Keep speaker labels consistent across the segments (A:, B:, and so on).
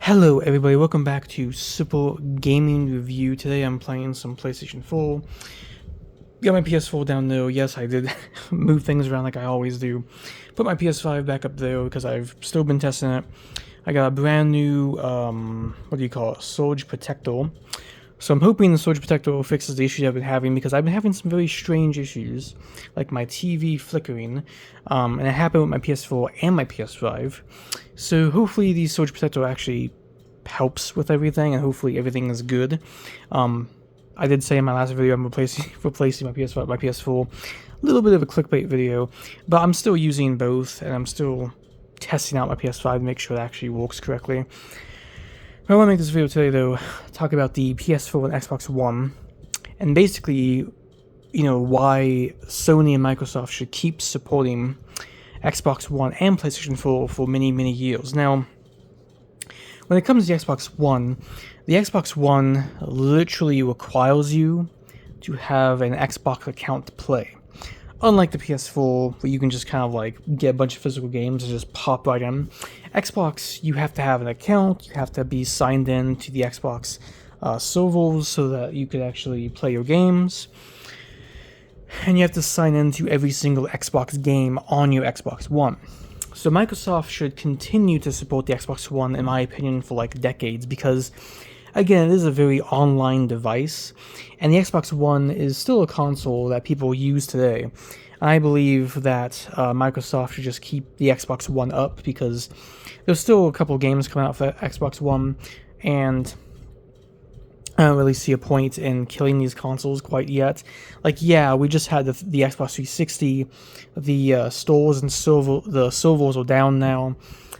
A: Hello everybody, welcome back to Simple Gaming Review. Today I'm playing some PlayStation 4. Got my PS4 down low. Yes, I did move things around like I always do. Put my PS5 back up there because I've still been testing it. I got a brand new, Surge Protector. So I'm hoping the Surge Protector fixes the issues I've been having, because I've been having some very strange issues, like my TV flickering, and it happened with my PS4 and my PS5. So hopefully the Surge Protector actually helps with everything, and hopefully everything is good. I did say in my last video I'm replacing my PS5 my PS4. A little bit of a clickbait video, but I'm still using both, and I'm still testing out my PS5 to make sure it actually works correctly. I want to make this video today, though, talk about the PS4 and Xbox One, and basically, why Sony and Microsoft should keep supporting Xbox One and PlayStation 4 for many, many years. Now, when it comes to the Xbox One literally requires you to have an Xbox account to play. Unlike the PS4, where you can just kind of like get a bunch of physical games and just pop right in, Xbox, you have to have an account, you have to be signed in to the Xbox servers so that you could actually play your games, and you have to sign in to every single Xbox game on your Xbox One. So Microsoft should continue to support the Xbox One, in my opinion, for like decades, because again, it is a very online device, and the Xbox One is still a console that people use today. I believe that Microsoft should just keep the Xbox One up, because there's still a couple games coming out for Xbox One, and I don't really see a point in killing these consoles quite yet. Like, yeah, we just had the Xbox 360, the stores and the servers are down now.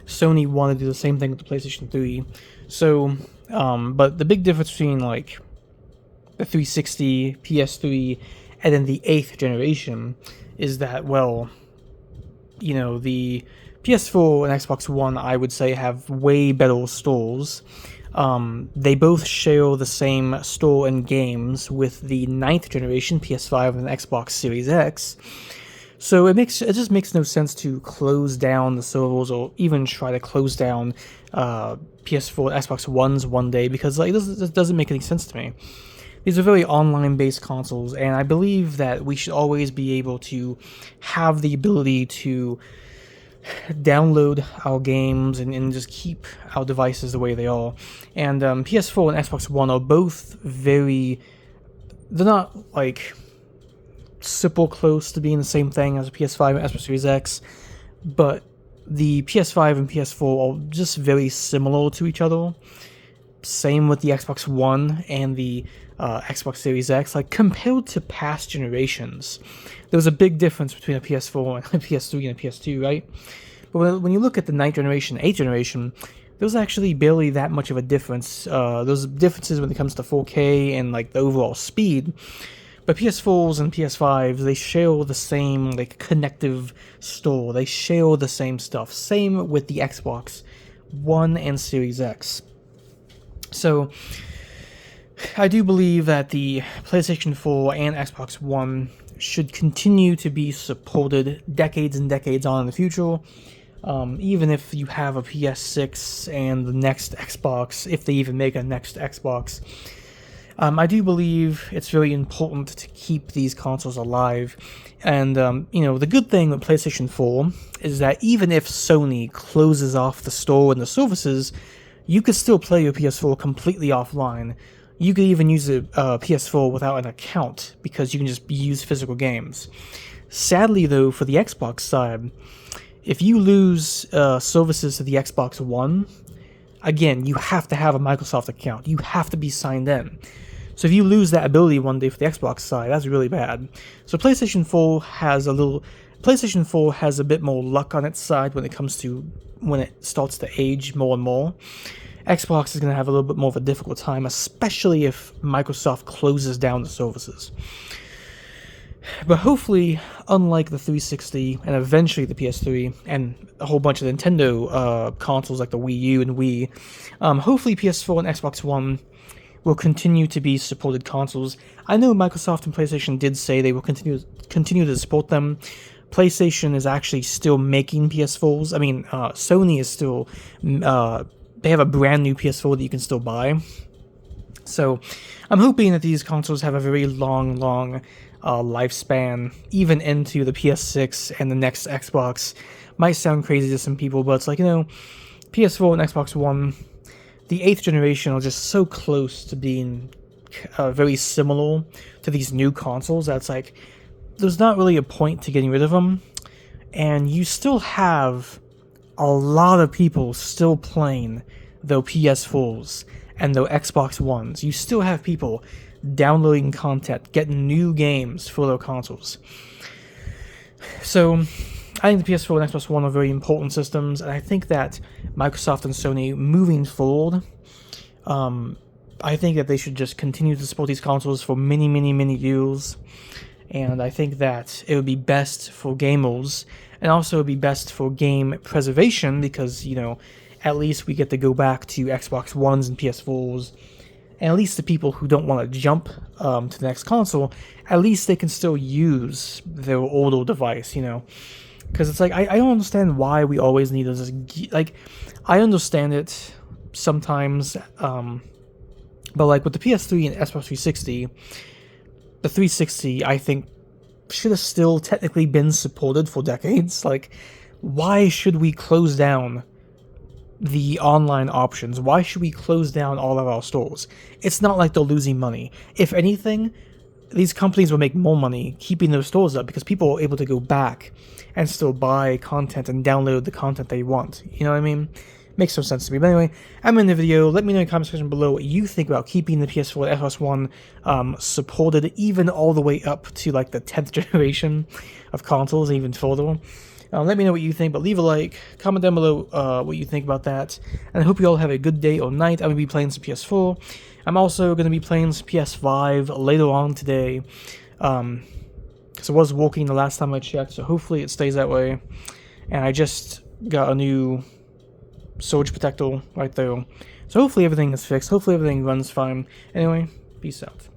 A: Sony wanted to do the same thing with the PlayStation 3. So, but the big difference between like the 360, PS3, and then the 8th generation is that, well, the PS4 and Xbox One, I would say, have way better stores. They both share the same store and games with the 9th generation PS5 and Xbox Series X. So it just makes no sense to close down the servers, or even try to close down PS4 and Xbox Ones one day, because like this doesn't make any sense to me. These are very online-based consoles, and I believe that we should always be able to have the ability to download our games and just keep our devices the way they are. And PS4 and Xbox One are both they're not like super close to being the same thing as a PS5 and Xbox Series X, but the PS5 and PS4 are just very similar to each other. Same with the Xbox One and the Xbox Series X. Like, compared to past generations, there was a big difference between a PS4 and a PS3 and a PS2, right? But when you look at the 9th generation, 8th generation, there's actually barely that much of a difference. There's differences when it comes to 4K and like the overall speed. But PS4s and PS5s, they share the same like connective store. They share the same stuff. Same with the Xbox One and Series X. So I do believe that the PlayStation 4 and Xbox One should continue to be supported decades and decades on in the future. Even if you have a PS6 and the next Xbox, if they even make a next Xbox, I do believe it's very important to keep these consoles alive. And, the good thing with PlayStation 4 is that even if Sony closes off the store and the services, you could still play your PS4 completely offline. You could even use a PS4 without an account, because you can just use physical games. Sadly, though, for the Xbox side, if you lose services to the Xbox One, again, you have to have a Microsoft account. You have to be signed in. So if you lose that ability one day for the Xbox side, that's really bad. So PlayStation 4 has a bit more luck on its side when it starts to age more and more. Xbox is going to have a little bit more of a difficult time, especially if Microsoft closes down the services. But hopefully, unlike the 360 and eventually the PS3 and a whole bunch of Nintendo consoles like the Wii U and Wii, hopefully PS4 and Xbox One will continue to be supported consoles. I know Microsoft and PlayStation did say they will continue to support them. PlayStation is actually still making PS4s. I mean, Sony is still they have a brand new PS4 that you can still buy. So I'm hoping that these consoles have a very long lifespan, even into the PS6 and the next Xbox. Might sound crazy to some people, but it's like, PS4 and Xbox One, the 8th generation are just so close to being very similar to these new consoles that's like, there's not really a point to getting rid of them. And you still have a lot of people still playing their PS4s and their Xbox Ones. You still have people downloading content, getting new games for their consoles. So I think the PS4 and Xbox One are very important systems, and I think that Microsoft and Sony, moving forward, I think that they should just continue to support these consoles for many years. And I think that it would be best for gamers, and also it would be best for game preservation, because, at least we get to go back to Xbox Ones and PS4s, and at least the people who don't want to jump to the next console, at least they can still use their older device, Because it's like, I don't understand why we always need to just, like, I understand it sometimes, but like with the PS3 and Xbox 360, the 360, I think, should have still technically been supported for decades. Like, why should we close down the online options? Why should we close down all of our stores? It's not like they're losing money. If anything, these companies will make more money keeping those stores up, because people are able to go back and still buy content and download the content they want. You know what I mean? Makes no sense to me. But anyway, I'm in the video. Let me know in the comment section below what you think about keeping the PS4 and Xbox One supported, even all the way up to like the 10th generation of consoles, and even further. Let me know what you think, but leave a like, comment down below what you think about that, and I hope you all have a good day or night. I'm going to be playing some PS4. I'm also going to be playing some PS5 later on today, because I was walking the last time I checked, so hopefully it stays that way. And I just got a new surge protector right there, so hopefully everything is fixed, hopefully everything runs fine. Anyway, peace out.